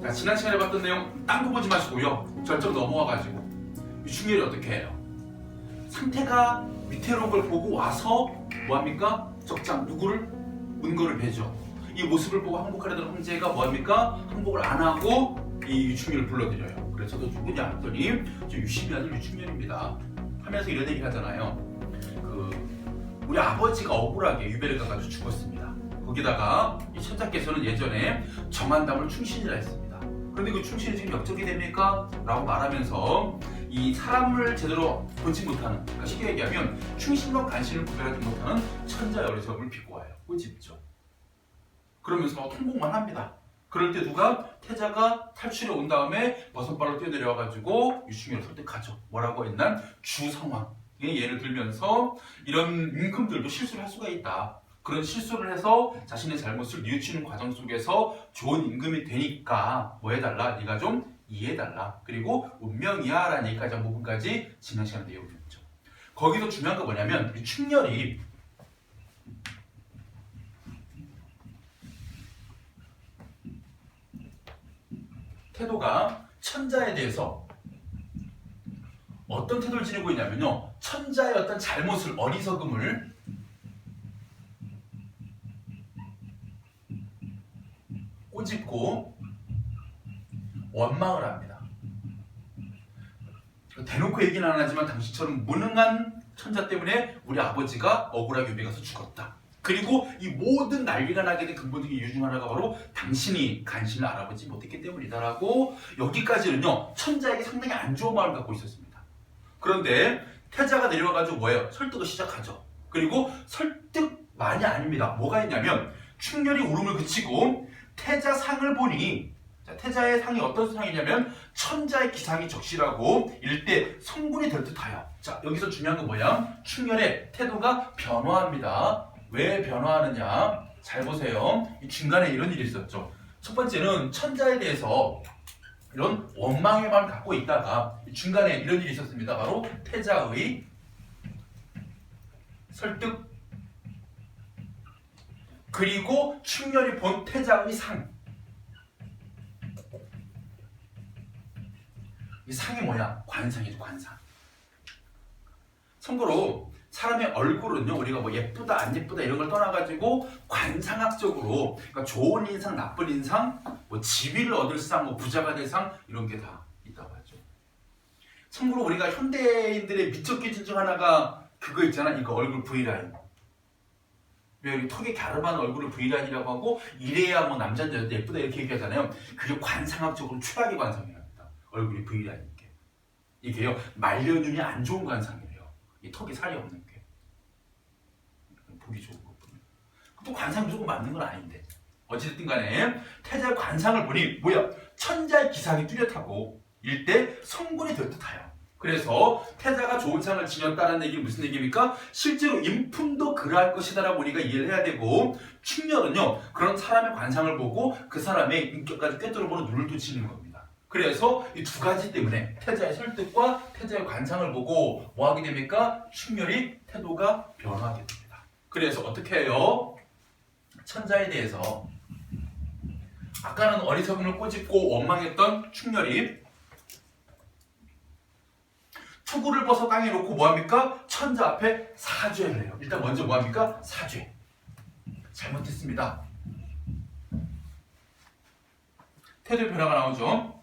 자, 지난 시간에 봤던 내용 딴 거 보지 마시고요. 절정 넘어와가지고 유충렬이 어떻게 해요? 상태가 위태로운 걸 보고 와서 뭐합니까? 적장 누구를? 문거를 베죠. 이 모습을 보고 항복하려던 황제가 뭐합니까? 항복을 안 하고 이 유충렬을 불러들여요. 그래서 너 누구냐 했더니 저 유심히 아들 유충렬입니다 하면서 이런 얘기 하잖아요. 우리 아버지가 억울하게 유배를 가가지고 죽었습니다. 거기다가 이 천자께서는 예전에 정한담을 충신이라 했습니다. 그런데 그 충신이 지금 역적이 됩니까? 라고 말하면서 이 사람을 제대로 보지 못하는, 그러니까 쉽게 얘기하면 충신과 간신을 구별하지 못하는 천자의 어리석음을 비꼬아요. 꼬집죠. 그러면서 통곡만 합니다. 그럴 때 누가? 태자가 탈출해 온 다음에 버선발로 뛰어내려와가지고 유충렬을 설득하죠. 뭐라고 했난? 주성왕. 예를 들면서 이런 임금들도 실수를 할 수가 있다. 그런 실수를 해서 자신의 잘못을 뉘우치는 과정 속에서 좋은 임금이 되니까 뭐 해달라? 네가 좀 이해해달라. 그리고 운명이야 라는 얘기까지 한 부분까지 지난 시간에 내용이었죠. 거기서 중요한 거 뭐냐면 이 충렬이 태도가 천자에 대해서 어떤 태도를 지니고 있냐면요. 천자의 어떤 잘못을, 어리석음을 꼬집고 원망을 합니다. 대놓고 얘기는 안 하지만 당신처럼 무능한 천자 때문에 우리 아버지가 억울하게 유배 가서 죽었다. 그리고 이 모든 난리가 나게 된 근본적인 이유 중 하나가 바로 당신이 간신을 알아보지 못했기 때문이다라고 여기까지는요. 천자에게 상당히 안 좋은 마음을 갖고 있었습니다. 그런데 태자가 내려와가지고 뭐예요? 설득을 시작하죠. 그리고 설득만이 아닙니다. 뭐가 있냐면 충렬이 울음을 그치고 태자 상을 보니, 자, 태자의 상이 어떤 상이냐면 천자의 기상이 적시라고 일대 성군이 될 듯하여. 자, 여기서 중요한 건 뭐야? 충렬의 태도가 변화합니다. 왜 변화하느냐? 잘 보세요. 이 중간에 이런 일이 있었죠. 첫 번째는 천자에 대해서 이런 원망의 마음을 갖고 있다가 중간에 이런 일이 있었습니다. 바로 태자의 설득, 그리고 충렬이 본 태자의 상. 이 상이 뭐야? 관상이죠, 관상. 참고로 사람의 얼굴은요, 우리가 뭐 예쁘다 안 예쁘다 이런 걸 떠나가지고 관상학적으로, 그러니까 좋은 인상, 나쁜 인상, 뭐 지위를 얻을 상, 뭐 부자가 될 상, 이런 게 다 있다고 하죠. 참고로 우리가 현대인들의 미적 기준 중 하나가 그거 있잖아. 이거 얼굴 V라인. 왜 여기 턱에 갸름한 얼굴을 V라인이라고 하고 이래야 뭐 남자인지 여자 예쁘다 이렇게 얘기하잖아요. 그게 관상학적으로 최악의 관상이랍니다. 얼굴이 V라인인 게. 이게요, 말려눈이 안 좋은 관상이에요. 이 턱에 살이 없는 게. 보기 좋은 것뿐이에요. 또 관상 무조건 맞는 건 아닌데. 어찌됐든 간에 태자의 관상을 보니 뭐야? 천자의 기상이 뚜렷하고 일대 성군이 될 듯하여. 그래서 태자가 좋은 상을 지녔다는 얘기는 무슨 얘기입니까? 실제로 인품도 그러할 것이다라고 우리가 이해를 해야 되고, 충렬은요 그런 사람의 관상을 보고 그 사람의 인격까지 꿰뚫어보는 눈을 뜨치는 겁니다. 그래서 이 두 가지 때문에 태자의 설득과 태자의 관상을 보고 뭐 하게 됩니까? 충렬이 태도가 변화하게 됩니다. 그래서 어떻게 해요? 천자에 대해서 아까는 어리석음을 꼬집고 원망했던 충렬이 투구를 벗어 땅에 놓고 뭐합니까? 천자 앞에 사죄를 해요. 일단 먼저 뭐합니까? 사죄. 잘못했습니다. 태도의 변화가 나오죠.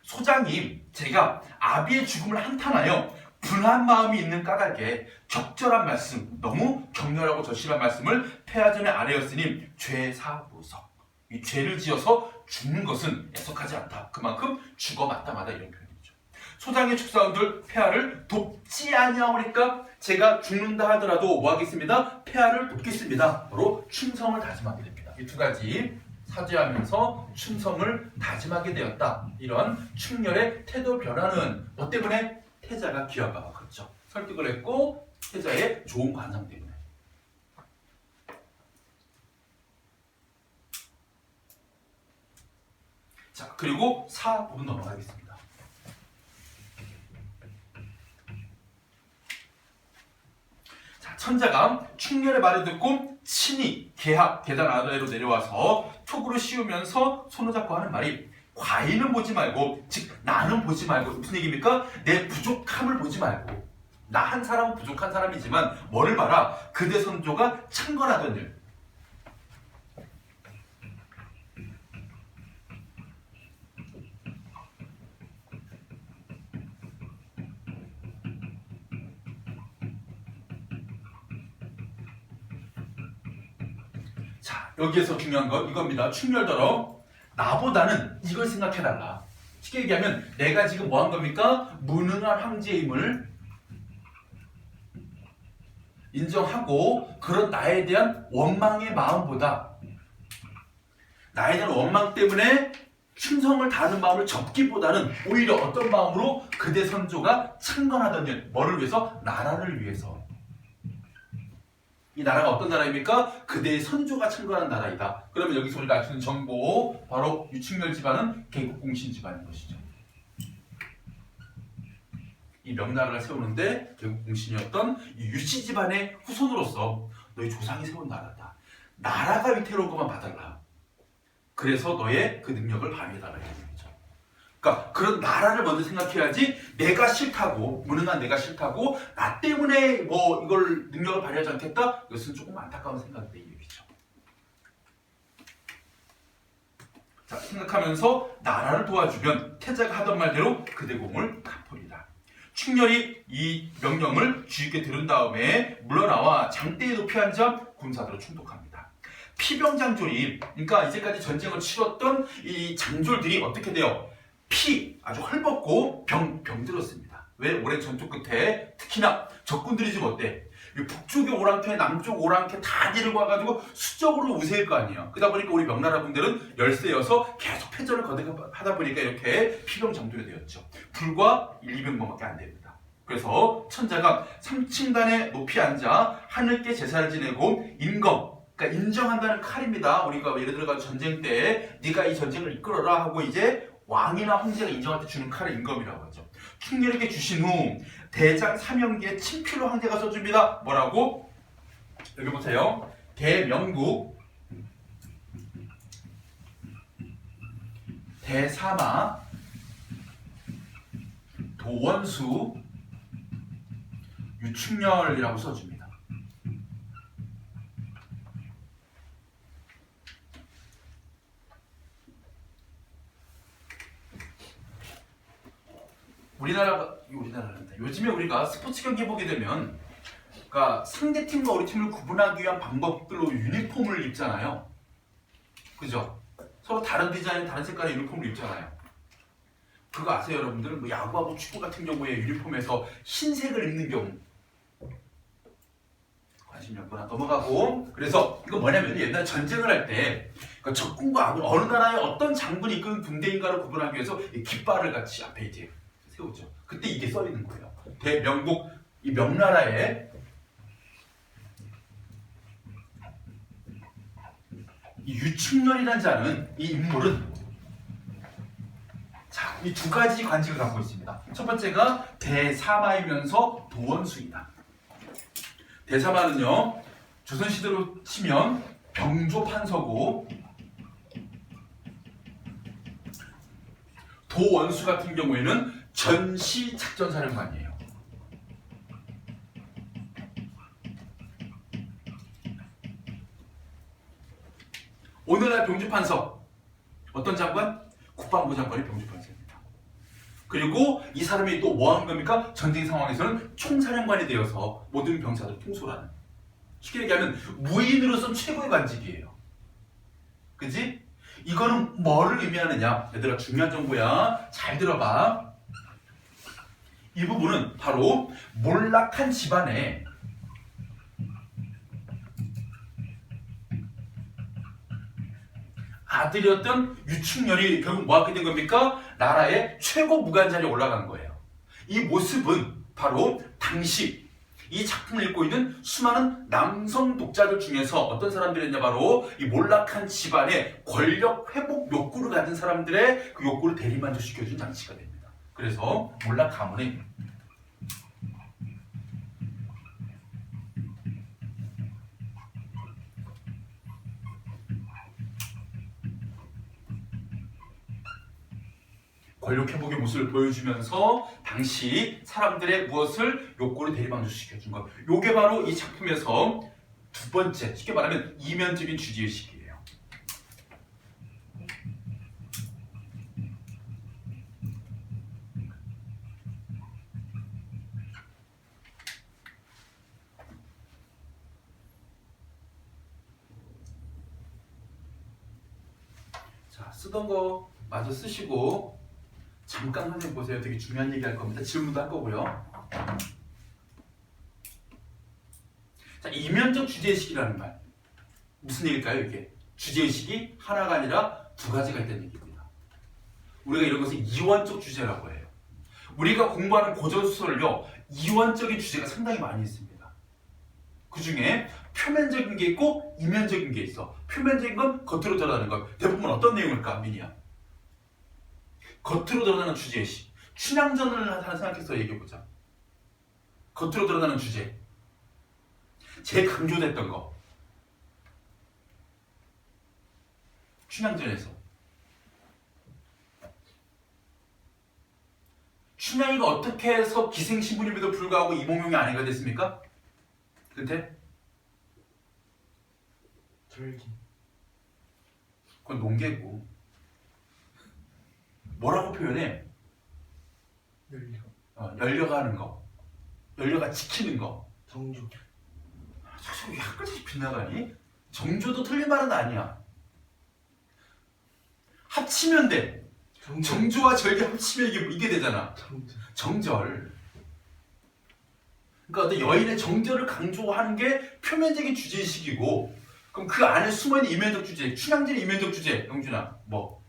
소장님, 제가 아비의 죽음을 한탄하여 분한 마음이 있는 까닭에 적절한 말씀, 너무 격렬하고 절실한 말씀을 폐하전에 아뢰었으니 죄사무석. 이 죄를 지어서 죽는 것은 애석하지 않다. 그만큼 죽어 마땅하다, 이런 표현이죠. 소장의 축사원들 폐하를 돕지 아니하오니까 제가 죽는다 하더라도 뭐 하겠습니다? 폐하를 돕겠습니다. 바로 충성을 다짐하게 됩니다. 이 두 가지 사죄하면서 충성을 다짐하게 되었다. 이런 충렬의 태도 변화는 뭐 때문에? 태자가 기여가 컸죠. 설득을 했고 태자의 좋은 관상 때문에. 자, 그리고 4부분 넘어가겠습니다. 자, 천자가 충렬의 말을 듣고 친히 계단 아래로 내려와서 촉으로 씌우면서 손을 잡고 하는 말이 과인은 보지 말고, 즉 나는 보지 말고, 무슨 얘기입니까? 내 부족함을 보지 말고, 나 한 사람은 부족한 사람이지만 뭐를 봐라? 그대 선조가 창건하던 일. 자, 여기에서 중요한 건 이겁니다. 충렬더러 나보다는 이걸 생각해달라. 쉽게 얘기하면 내가 지금 뭐 한 겁니까? 무능한 황제임을 인정하고 그런 나에 대한 원망의 마음보다, 나에 대한 원망 때문에 충성을 다하는 마음을 접기보다는 오히려 어떤 마음으로 그대 선조가 창건하던 일, 뭐를 위해서? 나라를 위해서. 이 나라가 어떤 나라입니까? 그대의 선조가 창건한 나라이다. 그러면 여기서 우리가 알 수 있는 정보, 바로 유충렬 집안은 개국공신 집안인 것이죠. 이 명나라를 세우는데 개국공신이었던 이 유씨 집안의 후손으로서 너희 조상이 세운 나라다. 나라가 위태로운 것만 봐달라. 그래서 너의 그 능력을 발휘해달라. 그러니까 그런 나라를 먼저 생각해야지, 내가 싫다고, 무능한 내가 싫다고 나 때문에 뭐 이걸 능력을 발휘하지 않겠다? 이것은 조금 안타까운 생각인데, 이 얘기죠. 자, 생각하면서 나라를 도와주면 태자가 하던 말대로 그대 공을 갚으리라. 충렬이 이 명령을 주의깊게 들은 다음에 물러나와 장대에 높이 앉아 군사들을 총독합니다. 피병장졸이, 그러니까 이제까지 전쟁을 치렀던 이 장졸들이 어떻게 돼요? 피 아주 헐벗고 병들었습니다. 왜? 오랜 전투 끝에 특히나 적군들이 지금 어때? 북쪽의 오랑캐, 남쪽 오랑캐 다 데리고 와가지고 수적으로 우세일 거 아니에요. 그러다 보니까 우리 명나라 군대는 열세여서 계속 패전을 거듭하다 보니까 이렇게 피병장졸이 되었죠. 불과 1,200명밖에 안 됩니다. 그래서 천자가 3층단에 높이 앉아 하늘께 제사를 지내고 임검, 그러니까 인정한다는 칼입니다. 우리가 예를 들어 전쟁 때 네가 이 전쟁을 이끌어라 하고 이제 왕이나 황제가 인정할 때 주는 칼을 임검이라고 하죠. 충렬에게 주신 후 대장 사명기에 친필로 황제가 써줍니다. 뭐라고? 여기 보세요. 대명국, 대사마, 도원수, 유충렬이라고 써줍니다. 우리나라란다. 요즘에 우리가 스포츠 경기 보게 되면, 그러니까 상대 팀과 우리 팀을 구분하기 위한 방법들로 유니폼을 입잖아요. 그죠? 서로 다른 디자인, 다른 색깔의 유니폼을 입잖아요. 그거 아세요, 여러분들? 뭐 야구하고 축구 같은 경우에 유니폼에서 흰색을 입는 경우. 관심이 없구나. 넘어가고. 그래서 이거 뭐냐면 옛날 전쟁을 할 때, 그러니까 적군과 아군, 어느 나라의 어떤 장군이 이끄는 군대인가를 구분하기 위해서 이 깃발을 같이 앞에 이제 세우죠. 그때 이게 써 있는 거예요. 대명국, 이 명나라의 이 유충렬이라는 자는, 이 인물은 자, 이 두 가지 관직을 갖고 있습니다. 첫 번째가 대사마이면서 도원수이다. 대사마는요, 조선시대로 치면 병조판서고, 도원수 같은 경우에는 전시작전사령관이에요. 오늘날 병조판서, 어떤 장관? 국방부 장관이 병조판서입니다. 그리고 이 사람이 또 뭐 하는 겁니까? 전쟁 상황에서는 총사령관이 되어서 모든 병사들을 통솔하는, 쉽게 얘기하면 무인으로서 최고의 관직이에요. 그지? 이거는 뭐를 의미하느냐? 얘들아, 중요한 정보야. 잘 들어봐. 이 부분은 바로 몰락한 집안에 아들이었던 유충렬이 결국 뭐 하게 된 겁니까? 나라의 최고 무관자리에 올라간 거예요. 이 모습은 바로 당시 이 작품을 읽고 있는 수많은 남성 독자들 중에서 어떤 사람들이었냐, 바로 이 몰락한 집안의 권력 회복 욕구를 가진 사람들의 그 욕구를 대리만족시켜준 장치가 됩니다. 그래서 몰락 가문의 권력 회복의 모습을 보여주면서 당시 사람들의 무엇을 욕구를 대리만족시켜준 것. 요게 바로 이 작품에서 두 번째, 쉽게 말하면 이면적인 주제의식이에요. 자, 쓰던 거 마저 쓰시고 잠깐 선생님 보세요. 되게 중요한 얘기 할 겁니다. 질문도 할 거고요. 자, 이면적 주제의식이라는 말. 무슨 얘기일까요, 이게? 주제의식이 하나가 아니라 두 가지가 있다는 얘기입니다. 우리가 이런 것을 이원적 주제라고 해요. 우리가 공부하는 고전소설을요, 이원적인 주제가 상당히 많이 있습니다. 그 중에 표면적인 게 있고 이면적인 게 있어. 표면적인 건 겉으로 드러나는 것. 대부분 어떤 내용일까, 민이야? 겉으로 드러나는 주제의식. 춘향전을 하나 생각해서 얘기해보자. 겉으로 드러나는 주제. 제일 강조됐던 거. 춘향전에서. 춘향이가 어떻게 해서 기생신부님에도 불구하고 이몽룡의 아내가 됐습니까? 근데? 절기. 그건 농계고. 뭐라고 표현해? 열려. 열려가는 거. 열려가 지키는 거. 정조. 사실 왜 학교에서 빗나가니? 정조도 틀린 말은 아니야. 합치면 돼. 정조와 절개 합치면 이게 되잖아. 정절. 그러니까 어떤 여인의 정절을 강조하는 게 표면적인 주제의식이고, 그럼 그 안에 숨어있는 이면적 주제, 춘향전의 이면적 주제, 영준아, 뭐?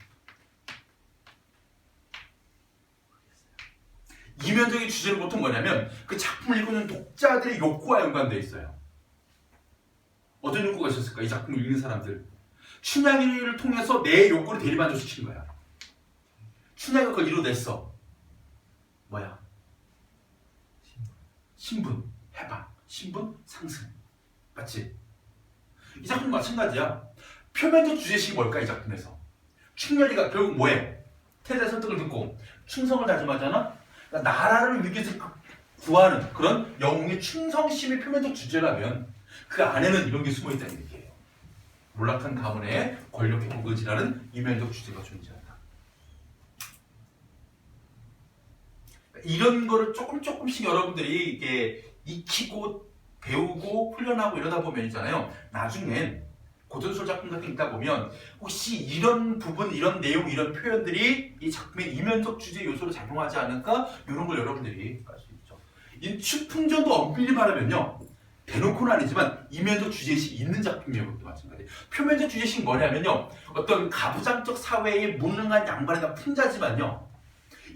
이면적인 주제는 보통 뭐냐면 그 작품을 읽고 있는 독자들의 욕구와 연관되어 있어요. 어떤 욕구가 있었을까? 이 작품을 읽는 사람들. 춘향이를 통해서 내 욕구를 대리만족시키는 거야. 춘향이가 그걸 이뤄냈어. 뭐야? 신분, 해방, 신분, 상승. 맞지? 이 작품 마찬가지야. 표면적 주제식이 뭘까, 이 작품에서? 춘향이가 결국 뭐해? 태자의 설득을 듣고 충성을 다짐하잖아? 그러니까 나라를 위기에서 구하는 그런 영웅의 충성심이 표면적 주제라면 그 안에는 이런 게 숨어있다는 얘기예요. 몰락한 가문의 권력 회복을 지라는 이면적 주제가 존재한다. 이런 거를 조금씩 여러분들이 이게 익히고 배우고 훈련하고 이러다 보면 있잖아요. 나중엔 고전소설 작품 같은 거 읽다 보면 혹시 이런 부분, 이런 내용, 이런 표현들이 이 작품의 이면적 주제 요소로 작용하지 않을까? 이런 걸 여러분들이 알 수 있죠. 이 추풍전도 엄밀히 말하면요. 대놓고는 아니지만 이면적 주제의식이 있는 작품이에요. 그것도 마찬가지예요. 표면적 주제의식이 뭐냐면요. 어떤 가부장적 사회의 무능한 양반이나 풍자지만요.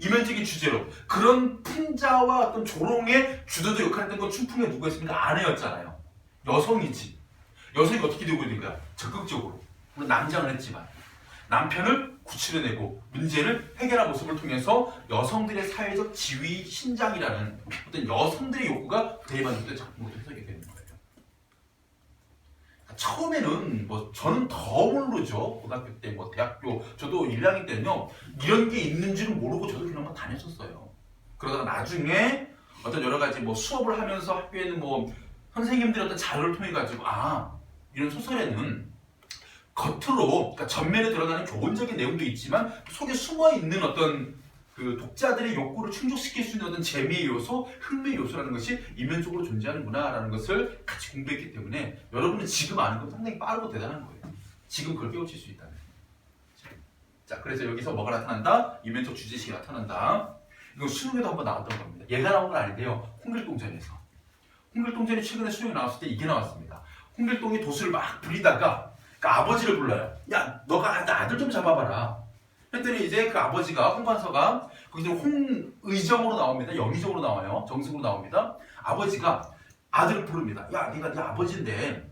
이면적인 주제로 그런 풍자와 어떤 조롱의 주도적 역할을 했던 건 춘풍에 누가 있습니까? 아내였잖아요. 여성이지. 여성이 어떻게 되고 있는 거야? 적극적으로. 물론 남장을 했지만 남편을 구출해내고 문제를 해결한 모습을 통해서 여성들의 사회적 지위 신장이라는 어떤 여성들의 욕구가 대만족된 작품으로 해석이 되는 거예요. 처음에는 뭐 저는 더 모르죠. 고등학교 때 뭐 대학교 저도 1학년 때는요 이런 게 있는 줄은 모르고 저도 그런 거 다녔었어요. 그러다가 나중에 어떤 여러 가지 뭐 수업을 하면서 학교에는 뭐 선생님들의 어떤 자료를 통해 가지고 이런 소설에는 겉으로 그러니까 전면에 드러나는 교훈적인 내용도 있지만 속에 숨어 있는 어떤 그 독자들의 욕구를 충족시킬 수 있는 어떤 재미의 요소, 흥미의 요소라는 것이 이면적으로 존재하는구나라는 것을 같이 공부했기 때문에 여러분은 지금 아는 건 상당히 빠르고 대단한 거예요. 지금 그걸 깨우칠 수 있다면. 자, 그래서 여기서 뭐가 나타난다? 이면적 주제식이 나타난다. 이거 수능에도 한번 나왔던 겁니다. 얘가 나온 건 아닌데요. 홍길동전에서. 홍길동전이 최근에 수능에 나왔을 때 이게 나왔습니다. 홍길동이 도수를 막 부리다가 그 아버지를 불러요. 야, 너가 나 아들 좀 잡아봐라. 했더니 이제 그 아버지가 홍관서가 거기서 홍의정으로 나옵니다. 영의정으로 나와요. 정승으로 나옵니다. 아버지가 아들을 부릅니다. 야, 네가 네 아버지인데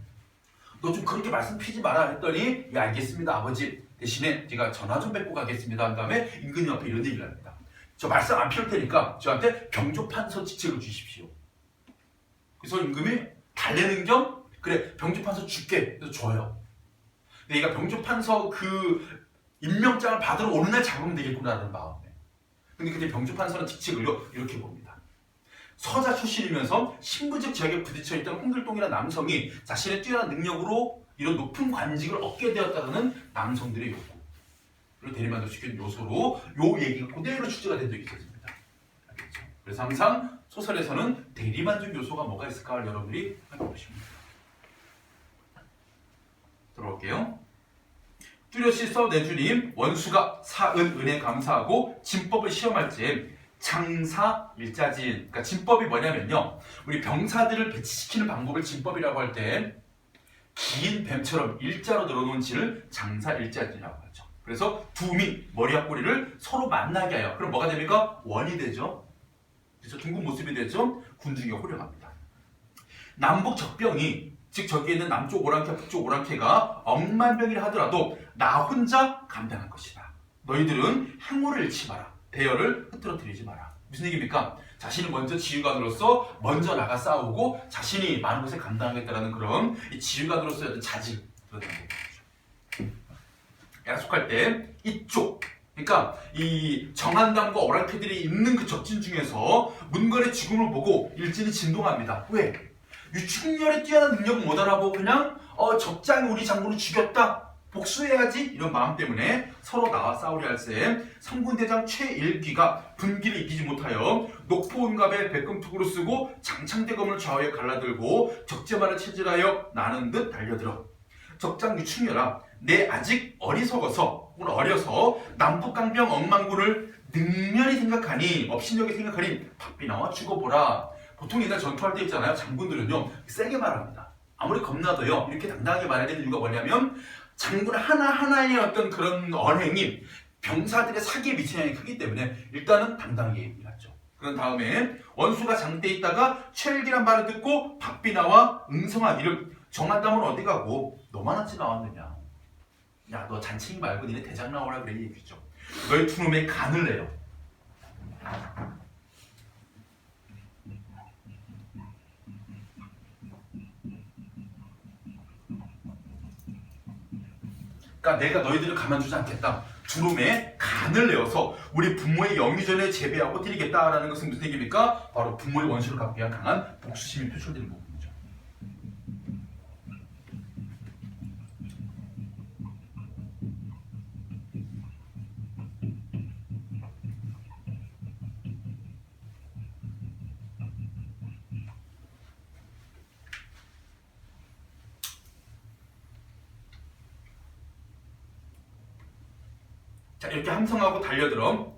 너 좀 그렇게 말씀 피지 마라 했더니 예, 알겠습니다 아버지. 대신에 제가 전화 좀 뵙고 가겠습니다 한 다음에 임금님 앞에 이런 얘기를 합니다. 저 말씀 안 피울 테니까 저한테 병조판서 직책을 주십시오. 그래서 임금이 달래는 겸 그래 병조판서 줄게. 그래서 줘요. 근데 얘가 병조판서 그 임명장을 받으러 오는 날 잡으면 되겠구나라는 마음에 근데 그때 병주판서는 직책을요 이렇게 봅니다. 서자 출신이면서 신부적 지역에 부딪혀 있던 홍길동이라는 남성이 자신의 뛰어난 능력으로 이런 높은 관직을 얻게 되었다는 남성들의 욕구를 대리만족시킨 요소로 요 얘기가 그대로 출제가 된 적이 있었습니다. 알겠죠? 그래서 항상 소설에서는 대리만족 요소가 뭐가 있을까 여러분들이 살펴보시면 됩니다. 들어올게요. 뚜렷이 써내주님 원수가 사은 은혜 감사하고 진법을 시험할 때 장사 일자진. 그러니까 진법이 뭐냐면요, 우리 병사들을 배치시키는 방법을 진법이라고 할 때 긴 뱀처럼 일자로 늘어놓은 진을 장사 일자진이라고 하죠. 그래서 두미 머리와 꼬리를 서로 만나게 해요. 그럼 뭐가 됩니까? 원이 되죠. 그래서 둥근 모습이 되죠. 군중이 호령합니다. 남북 적병이, 즉 저기에 있는 남쪽 오랑캐, 북쪽 오랑캐가 억만 병이라 하더라도 나 혼자 감당할 것이다. 너희들은 행호를 잃지 마라. 대열을 흐트러뜨리지 마라. 무슨 얘기입니까? 자신이 먼저 지휘관으로서 먼저 나가 싸우고 자신이 많은 것을 감당하겠다는 그런 이 지휘관으로서의 어떤 자질, 그런 거죠. 약속할 때 이쪽, 그러니까 이 정한담과 오랑캐들이 있는 그 적진 중에서 문건의 죽음을 보고 일진이 진동합니다. 왜? 유충렬의 뛰어난 능력을 못 알아보고 그냥 적장이 우리 장군을 죽였다, 복수해야지 이런 마음 때문에 서로 나와 싸우려 할세 성군대장 최일귀가 분기를 이기지 못하여 녹포은갑에 백금투구로 쓰고 장창대검을 좌우에 갈라들고 적재만을 체질하여 나는 듯 달려들어. 적장 유충렬아, 내 아직 어리석어서 혹은 어려서 남북강병 억만군을 능멸히 생각하니, 업신여기 생각하니 박비나와 죽어보라. 보통 옛날 전투할 때 있잖아요, 장군들은요 세게 말합니다. 아무리 겁나도요 이렇게 당당하게 말해야 되는 이유가 뭐냐면 장군 하나하나의 어떤 그런 언행이 병사들의 사기에 미치는 영향이 크기 때문에 일단은 당당하게 얘기하죠. 그런 다음에 원수가 장대에 있다가 최일기란 말을 듣고 박비나와 응성하기를 정한담은 어디 가고 너만 어찌 나왔느냐. 야, 너 잔챙이 말고 니네 대장 나오라 그래 얘기죠. 너희 두 놈의 간을 내요. 그러니까 내가 너희들을 가만두지 않겠다. 두 놈의 간을 내어서 우리 부모의 영유전에 재배하고 드리겠다라는 것은 무슨 얘기입니까? 바로 부모의 원수를 갚기 위한 강한 복수심이 표출되는 부분이죠. 자, 이렇게 함성하고 달려들어.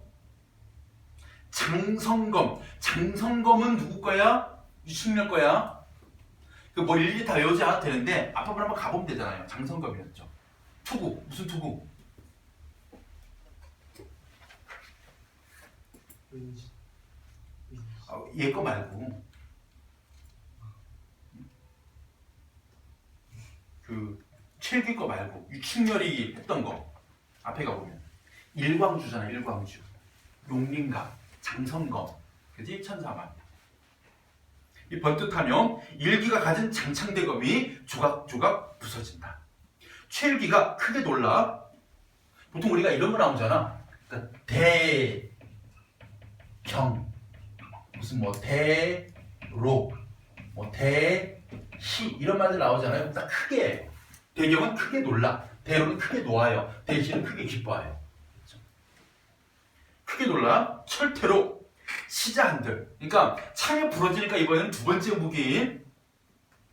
장성검은 누구 거야? 유충렬 거야? 그 뭐 일일이 다 외우지 않아도 되는데 앞으로 한번 가보면 되잖아요. 장성검이었죠. 투구, 무슨 투구? 얘 거 말고 그 최기 거 말고 유충렬이 했던 거 앞에 가보면 일광주잖아. 일광주, 용림갑, 장성검, 그지? 천사만. 이 번뜩하면 일기가 가진 장창대검이 조각조각 부서진다. 최일기가 크게 놀라. 보통 우리가 이런 거 나오잖아. 그러니까 대경, 무슨 뭐 대로, 뭐 대희 이런 말들 나오잖아요. 딱 크게. 대경은 크게 놀라. 대로는 크게 놓아요. 대희는 크게 기뻐해요. 크게 놀라. 철퇴로 시자한들. 그러니까 창에 부러지니까 이번에는 두 번째 무기,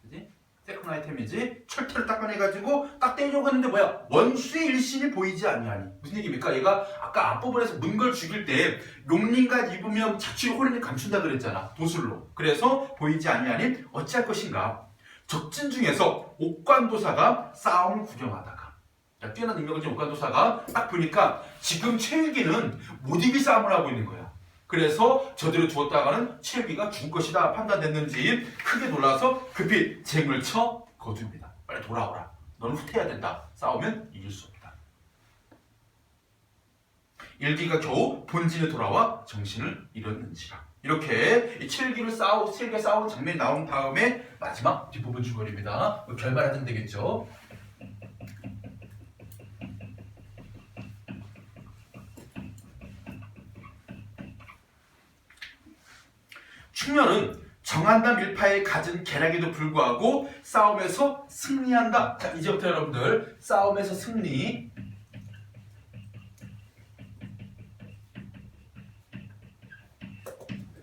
그지? 세컨 아이템이지. 철퇴를 딱 꺼내가지고 딱 때리려고 하는데 뭐야? 원수의 일신이 보이지 아니하니. 무슨 얘기입니까? 얘가 아까 앞부분에서 문걸 죽일 때 용린갓 입으면 자취를 호련히 감춘다 그랬잖아. 도술로. 그래서 보이지 아니하니 어찌할 것인가? 적진 중에서 옥관도사가 싸움을 구경하다가, 뛰어난 능력을 가진 옥관도사가 딱 보니까 지금 최일기는 못 이길 싸움을 하고 있는 거야. 그래서 저들을 두었다가는 최일기가 죽을 것이다 판단됐는지 크게 놀라서 급히 쟁을 쳐 거둡니다. 빨리 돌아오라. 너는 후퇴해야 된다. 싸우면 이길 수 없다. 일기가 겨우 본진에 돌아와 정신을 잃었는지라. 이렇게 최일기가 싸우는 장면이 나온 다음에 마지막 뒷부분 줄거리입니다. 결말하면 되겠죠. 충렬은 정한담 일파에 갖은 계략에도 불구하고 싸움에서 승리한다. 자, 이제부터 여러분들 싸움에서 승리.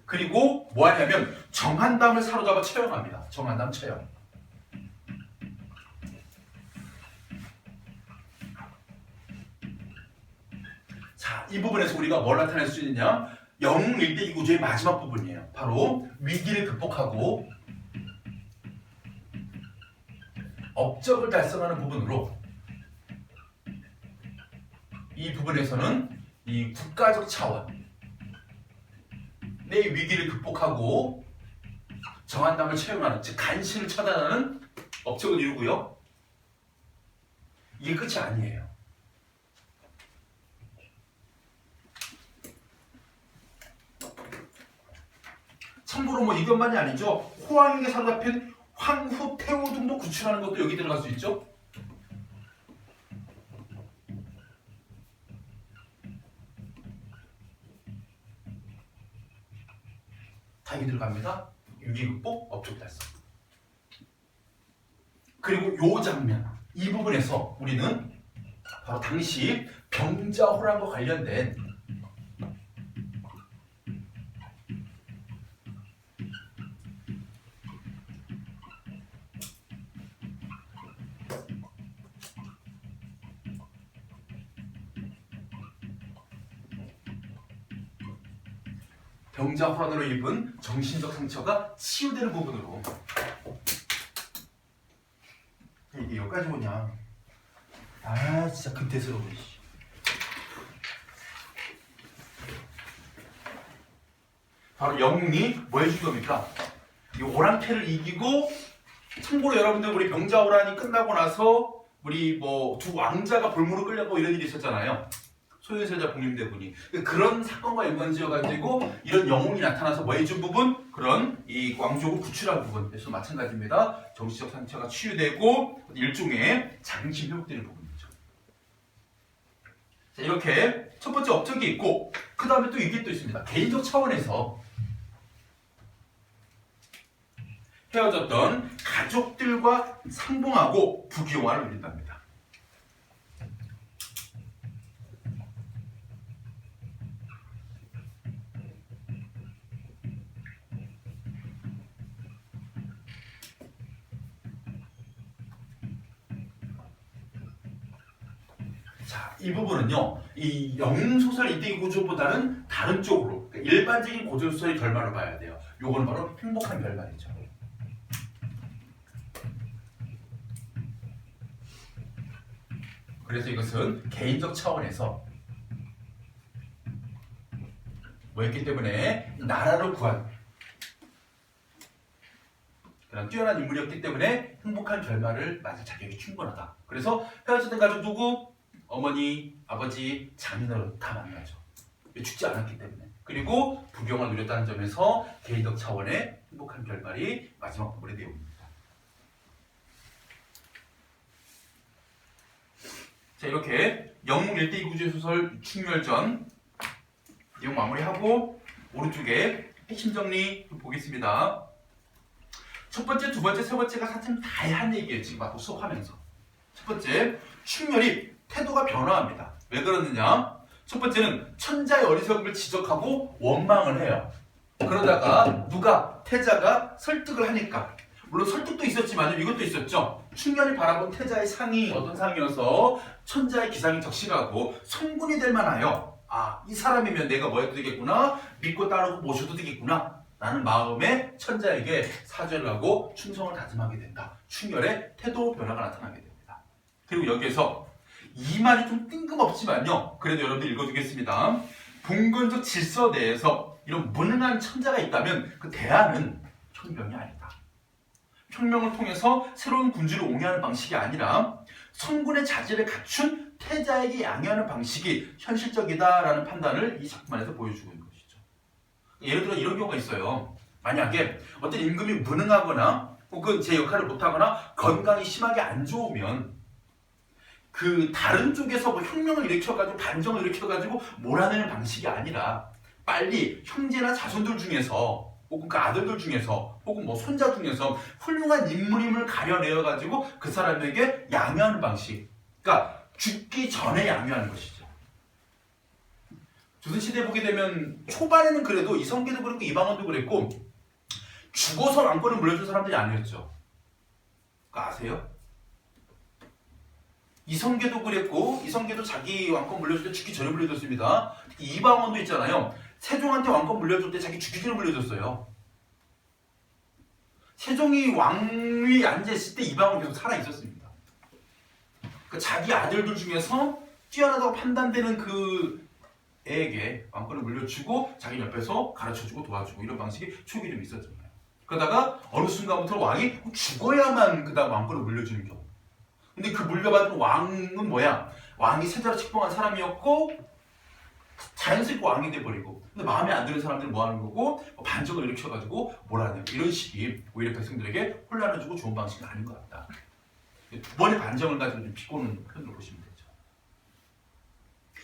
그리고 뭐 하냐면 정한담을 사로잡아 처형합니다. 정한담 처형. 자, 이 부분에서 우리가 뭘 나타낼 수 있느냐? 영웅 일대기 구조의 마지막 부분이에요. 바로 위기를 극복하고 업적을 달성하는 부분으로 이 부분에서는 이 국가적 차원 내 위기를 극복하고 정한담을 채용하는, 즉 간신을 처단하는 업적을 이루고요. 이게 끝이 아니에요. 참고로 뭐 이것만이 아니죠. 호황에게 사로잡힌 황후 태후 등도 구출하는 것도 여기 들어갈 수 있죠. 다 여기 들어갑니다. 위기 극복, 업적 달성. 그리고 요 장면, 이 부분에서 우리는 바로 당시 병자호란과 관련된 병자호란으로 입은 정신적 상처가 치유되는 부분으로 이게 여기까지 오냐. 아 진짜 근태스러워. 바로 영웅이 뭐 해준 겁니까? 이 오랑캐를 이기고, 참고로 여러분들 우리 병자호란이 끝나고 나서 우리 뭐 두 왕자가 볼모로 끌려고 이런 일이 있었잖아요. 소유세자 복림대군이. 그런 사건과 연관지어가지고 이런 영웅이 나타나서 뭐 해준 부분? 그런 이 왕족을 구출한 부분. 그래서 마찬가지입니다. 정신적 상처가 치유되고 일종의 장신 회복되는 부분이죠. 자, 이렇게 첫 번째 업적이 있고, 그 다음에 또 이게 또 있습니다. 개인적 차원에서 헤어졌던 가족들과 상봉하고 부귀영화를 누린답니다. 자, 이 부분은요, 이 영웅소설 이때기 구조보다는 다른 쪽으로, 그러니까 일반적인 고전소설의 결말로 봐야 돼요. 요거는 바로 행복한 결말이죠. 그래서 이것은 개인적 차원에서 뭐였기 때문에 나라를 구한 그런 뛰어난 인물이었기 때문에 행복한 결말을 맞을 자격이 충분하다. 그래서 헤어졌던 가족 누구? 어머니, 아버지, 장인어른 다 만나죠. 죽지 않았기 때문에. 그리고 부귀영화를 누렸다는 점에서 개인적 차원의 행복한 결말이 마지막 부분의 내용입니다. 자, 이렇게 영웅 일대기 구조 소설 충렬전 내용 마무리하고 오른쪽에 핵심 정리 보겠습니다. 첫 번째, 두 번째, 세 번째가 사실 다 한 얘기예요. 지금 앞으로 수업하면서. 첫 번째, 충렬이 태도가 변화합니다. 왜 그러느냐? 첫 번째는 천자의 어리석음을 지적하고 원망을 해요. 그러다가 누가? 태자가 설득을 하니까. 물론 설득도 있었지만 이것도 있었죠. 충렬이 바라본 태자의 상이 어떤 상이어서 천자의 기상이 적실하고 성군이 될 만하여, 아, 이 사람이면 내가 뭐 해도 되겠구나, 믿고 따르고 모셔도 되겠구나 라는 마음에 천자에게 사죄를 하고 충성을 다짐하게 된다. 충렬의 태도 변화가 나타나게 됩니다. 그리고 여기에서 이 말이 좀 뜬금없지만요, 그래도 여러분들 읽어두겠습니다. 봉건적 질서 내에서 이런 무능한 천자가 있다면 그 대안은 혁명이 아니다. 혁명을 통해서 새로운 군주를 옹호하는 방식이 아니라 성군의 자질을 갖춘 태자에게 양해하는 방식이 현실적이다라는 판단을 이 작품 안에서 보여주고 있는 것이죠. 예를 들어 이런 경우가 있어요. 만약에 어떤 임금이 무능하거나 혹은 제 역할을 못하거나 건강이 심하게 안 좋으면 그 다른 쪽에서 뭐 혁명을 일으켜가지고 반정을 일으켜가지고 몰아내는 방식이 아니라 빨리 형제나 자손들 중에서 혹은 그 아들들 중에서 혹은 뭐 손자 중에서 훌륭한 인물임을 가려내어 가지고 그 사람에게 양육하는 방식. 그러니까 죽기 전에 양육하는 것이죠. 조선시대에 보게 되면 초반에는 그래도 이성계도 그랬고 이방원도 그랬고 죽어서 왕권을 물려준 사람들이 아니었죠. 그거 아세요? 이성계도 그랬고 이성계도 자기 왕권 물려줄 때 죽기 전에 물려줬습니다. 특히 이방원도 있잖아요. 세종한테 왕권 물려줄 때 자기 죽기 전에 물려줬어요. 세종이 왕위에 앉아있을 때 이방원 계속 살아있었습니다. 그러니까 자기 아들들 중에서 뛰어나다고 판단되는 그 애에게 왕권을 물려주고 자기 옆에서 가르쳐주고 도와주고 이런 방식이 초기에 좀 있었잖아요. 그러다가 어느 순간부터 왕이 죽어야만 그 다음 왕권을 물려주는 경우. 근데 그 물려받은 왕은 뭐야? 왕이 세자로 책봉한 사람이었고 자연스럽게 왕이 돼버리고 근데 마음에 안 드는 사람들은 뭐 하는 거고 반정을 일으켜가지고 몰아내고 이런 식이 오히려 백성들에게 혼란을 주고 좋은 방식은 아닌 것 같다. 두 번의 반정을 가지고 좀 비꼬는 편으로 보시면 되죠.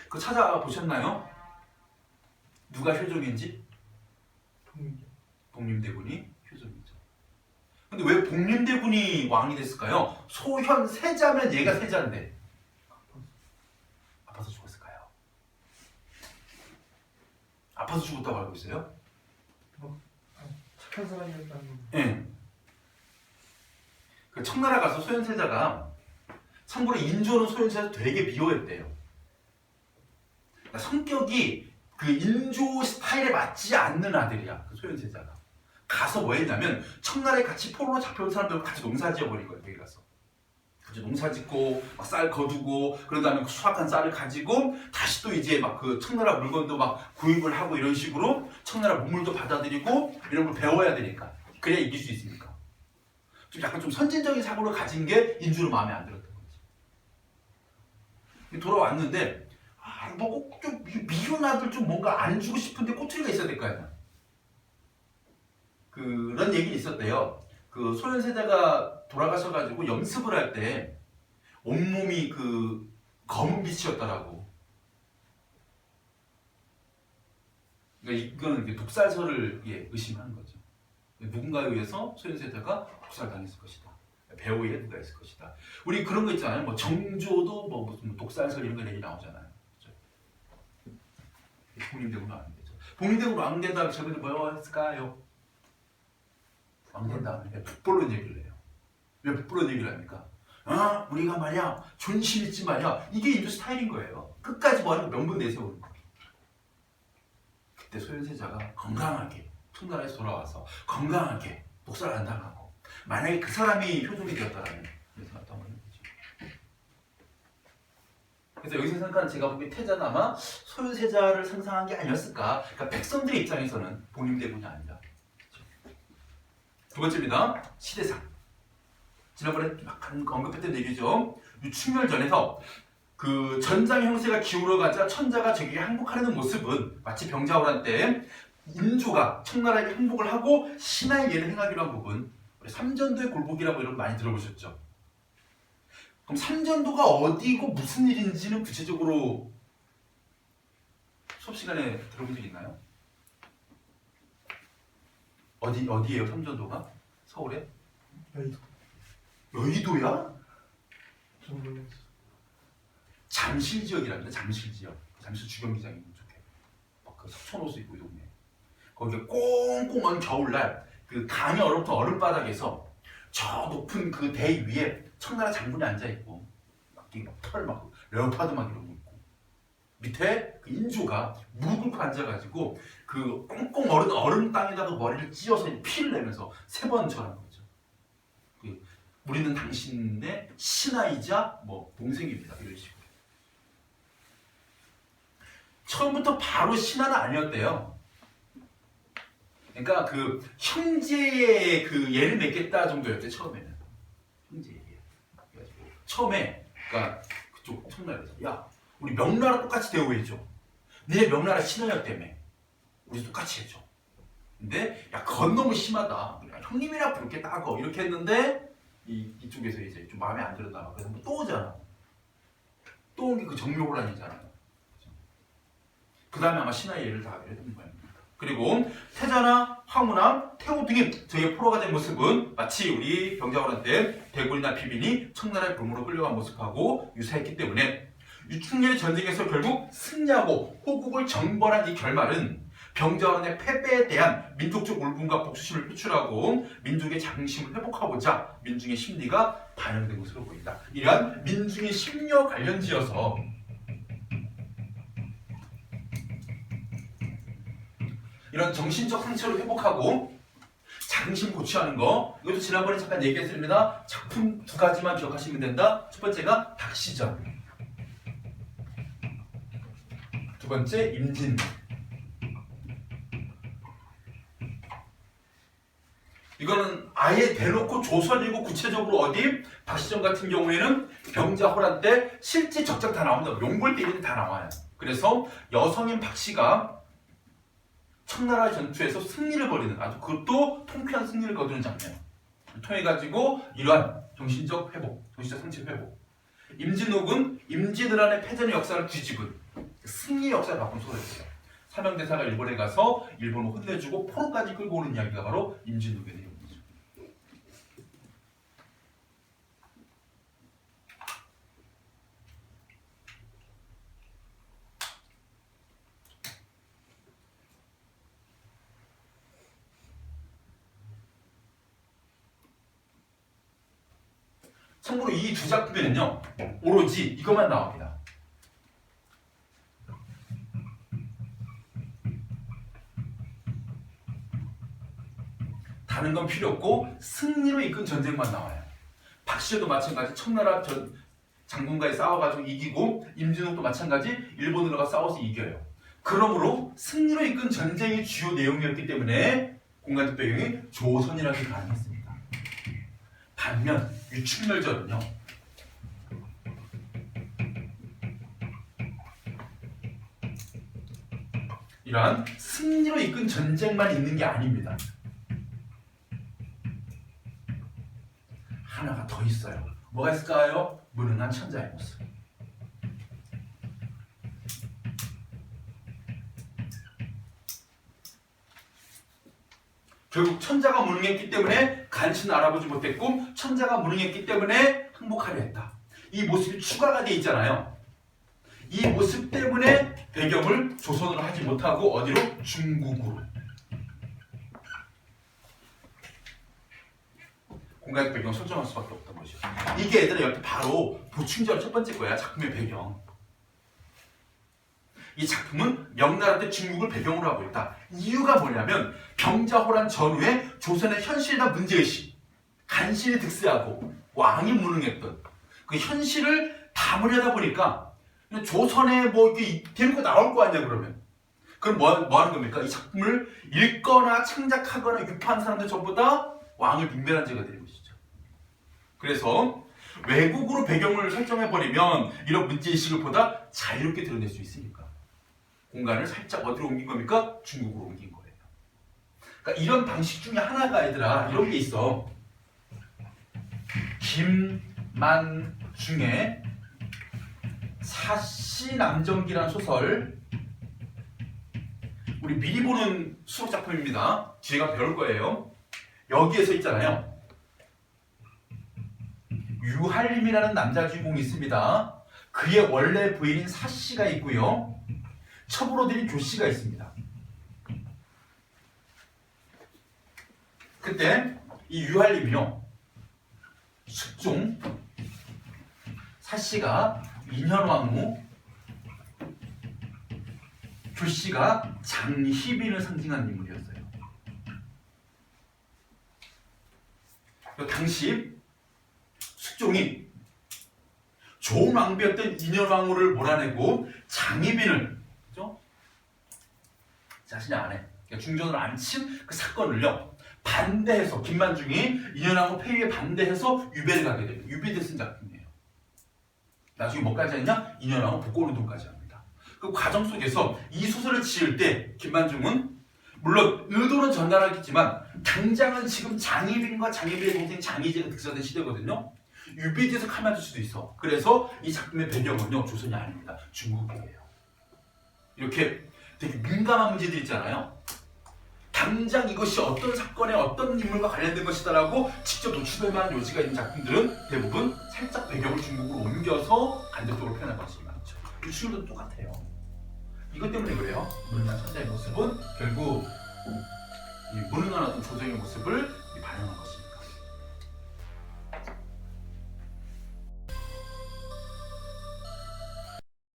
그거 찾아보셨나요? 누가 효종인지? 복림대군이 효종이죠. 근데 왜 복림대군이 왕이 됐을까요? 소현 세자면 얘가 세자인데 아파서 죽었을까요? 아파서 죽었다고 알고 있어요? 착한 사람이었다는 거. 네. 그 청나라 가서 소현 세자가 참고로 인조는 소현 세자 되게 미워했대요. 그러니까 성격이 그 인조 스타일에 맞지 않는 아들이야. 그 소현 세자가. 가서 뭐 했냐면 청나라에 같이 포로로 잡혀온 사람들과 같이 농사 지어버린 거예요. 여기 가서. 같이 농사 짓고 막 쌀 거두고 그런 다음에 그 수확한 쌀을 가지고 다시 또 이제 막 그 청나라 물건도 막 구입을 하고 이런 식으로 청나라 문물도 받아들이고 이런 걸 배워야 되니까. 그래야 이길 수 있으니까. 좀 약간 좀 선진적인 사고를 가진 게 인조는 마음에 안 들었던 거지. 돌아왔는데 뭐 꼭 좀 미운 아들 좀 뭔가 안 주고 싶은데 꼬투리가 있어야 될 거 아니야. 그런 얘기 있었대요. 그 소현 세자가 돌아가셔가지고 염습을 할 때 온몸이 그 검은 빛이었다라고. 그러니까 이거는 독살설을 의심하는 거죠. 누군가에 의해서 소현 세자가 독살당했을 것이다. 배후에 누가 있을 것이다. 우리 그런 거 있잖아요. 뭐 정조도 뭐 무슨 독살설 이런 거 얘기 나오잖아요. 그렇죠? 복림대군은 안 되죠. 복림대군 왕 된 다음에 저분이 뭐 했을까요? 왕 된 다음에 북벌론 얘기를 해요. 왜 북벌론 얘기를 합니까? 우리가 말이야 존심 있지 말이야. 이게 인조 스타일인 거예요. 끝까지 뭐 하는 거 명분 내세우는 거. 그때 소현세자가 건강하게 청나라에서 돌아와서 건강하게 복사를 안 당하고 만약에 그 사람이 효종이 되었다라면 그래서 어떤 거는 거죠. 그래서 여기서 생각하는 제가 보기엔 태자는 아마 소현세자를 상상한 게 아니었을까. 그러니까 백성들의 입장에서는 복림대군이 아니라. 두 번째입니다. 시대상. 지난번에 약간 언급했던 얘기죠. 유충렬전에서 그 전장 형세가 기울어가자 천자가 적에게 항복하려는 모습은 마치 병자호란 때 인조가 청나라에게 항복을 하고 신하의 예를 행하기로 한 부분, 우리 삼전도의 굴복이라고 이런 거 많이 들어보셨죠? 그럼 삼전도가 어디고 무슨 일인지는 구체적으로 수업 시간에 들어본 적 있나요? 어디예요? 삼전도가? 서울에? 여의도. 여의도야? 좀 몰랐어. 잠실 지역이랍니다. 잠실 지역. 잠실 주경기장 있는 쪽에. 막 그 석촌호수 있고 이 동네. 거기에 꽁꽁한 겨울날 그 강이 얼어붙은 얼음바닥에서 저 높은 그 대 위에 청나라 장군이 앉아 있고 털막 레오파드 막 이런 거 있고 밑에 그 인조가 무릎 꿇고 앉아가지고 그 꽁꽁 얼은 얼음 땅에다가 머리를 찧어서 피를 내면서 세 번 절한 거죠. 우리는 당신의 신하이자 뭐 동생입니다. 이런 식으로. 처음부터 바로 신하는 아니었대요. 그러니까 그 형제의 그 예를 맺겠다 정도였대 처음에는. 형제 예. 그래가지고 처음에 그러니까 그쪽 청나라에서 야 우리 명나라 똑같이 대우해줘. 니네 명나라 신하였다며. 우리 똑같이 해줘. 근데 야 그건 너무 심하다. 형님이라 부르게 따거 이렇게 했는데 이쪽에서 이제 좀 마음에 안 들었나 봐. 그래서 또 오잖아. 또 온 게 그 정묘호란이잖아요. 그 다음에 아마 신하의 예를 다 하기로 했던 모양입니다. 그리고 태자나 황후랑 태호 등이 저희의 포로가 된 모습은 마치 우리 병자호란 때 대군이나 비빈이 청나라의 불무로 끌려간 모습하고 유사했기 때문에 유충렬 전쟁에서 결국 승리하고 호국을 정벌한 이 결말은 병자호란의 패배에 대한 민족적 울분과 복수심을 표출하고 민족의 자긍심을 회복하고자 민중의 심리가 반영된 것으로 보인다. 이러한 민중의 심리와 관련지어서 이런 정신적 상처를 회복하고 자긍심 고취하는 거, 이것도 지난번에 잠깐 얘기했습니다. 작품 두 가지만 기억하시면 된다. 첫 번째가 닥시전, 두 번째 임진. 이거는 아예 대놓고 조선이고 구체적으로 어디? 박시전 같은 경우에는 병자호란 때 실제 적장 다 나옵니다. 용골 때리는 다 나와요. 그래서 여성인 박씨가 청나라 전투에서 승리를 거리는, 아주 그것도 통쾌한 승리를 거두는 장면 통해 가지고 이러한 정신적 회복, 정신적 상처 회복. 임진옥은 임진왜란의 패전의 역사를 뒤집은 승리 역사를 바꾼 소설이었어요. 사명대사가 일본에 가서 일본을 혼내주고 포로까지 끌고 오는 이야기가 바로 임진옥의 내용이죠. 참고로 이 두 작품에는요, 오로지 이것만 나옵니다. 다른 건 필요 없고 승리로 이끈 전쟁만 나와요. 박시도 마찬가지 청나라 장군과의 싸워가지고 이기고, 임진옥도 마찬가지 일본으로 가 싸워서 이겨요. 그러므로 승리로 이끈 전쟁이 주요 내용이었기 때문에 공간적 배경이 조선이라기 가능했습니다. 반면 유충렬전은요, 이러한 승리로 이끈 전쟁만 있는 게 아닙니다. 하나가 더 있어요. 뭐가 있을까요? 무능한 천자의 모습. 결국 천자가 무능했기 때문에 간신을 알아보지 못했고, 천자가 무능했기 때문에 항복하려 했다. 이 모습이 추가가 돼 있잖아요. 이 모습 때문에 배경을 조선으로 하지 못하고 어디로? 중국으로. 공간적 배경을 설정할 수밖에 없던 것이죠. 이게 얘들아 옆에 바로 보충절 첫 번째 거야. 작품의 배경. 이 작품은 명나라 때 중국을 배경으로 하고 있다. 이유가 뭐냐면 병자호란 전후에 조선의 현실이나 문제의식, 간신히 득세하고 왕이 무능했던 그 현실을 담으려다 보니까 조선에 뭐 이렇게 대놓고 나올 거 아니야. 그러면 그럼 뭐 하는 겁니까? 이 작품을 읽거나 창작하거나 유포한 사람들 전부 다 왕을 빙변한 죄가 되는 것이죠. 그래서 외국으로 배경을 설정해버리면 이런 문제의식을 보다 자유롭게 드러낼 수 있으니까 공간을 살짝 어디로 옮긴 겁니까? 중국으로 옮긴 거예요. 그러니까 이런 방식 중에 하나가 얘들아 이런 게 있어. 김만중의 사시남정기라는 소설, 우리 미리 보는 수록 작품입니다. 뒤에 가면 배울 거예요. 여기에서 있잖아요, 유할림이라는 남자 주인공이 있습니다. 그의 원래 부인인 사씨가 있고요, 첩으로 들인 교씨가 있습니다. 그때 이 유할림이요, 숙종, 사씨가 인현왕후, 교씨가 장희빈을 상징하는 인물이었어요. 당시 숙종이 좋은 왕비였던 인현왕후를 몰아내고 장희빈을, 그죠? 자신의 아내, 그러니까 중전으로 앉힌 그 사건을요 반대해서, 김만중이 인현왕후 폐위에 반대해서 유배를 가게 돼요. 유배대 쓴 작품이에요. 나중에 뭐까지 했냐? 인현왕후 복권운동까지 합니다. 그 과정 속에서 이 소설을 지을 때 김만중은 물론 의도는 전달하겠지만 당장은 지금 장희빈과 장희빈의 동생 장희재가 득세된 시대거든요. 유비지에서 카메라일 수도 있어. 그래서 이 작품의 배경은요 조선이 아닙니다. 중국이에요. 이렇게 되게 민감한 문제들 있잖아요. 당장 이것이 어떤 사건에 어떤 인물과 관련된 것이다라고 직접 노출될 만한 요지가 있는 작품들은 대부분 살짝 배경을 중국으로 옮겨서 간접적으로 표현할 방식이 많죠. 유출도 똑같아요. 이것 때문에 그래요. 무능한 천자의 모습은 결국 이 무능한 어떤 조정의 모습을 반영한 것입니다.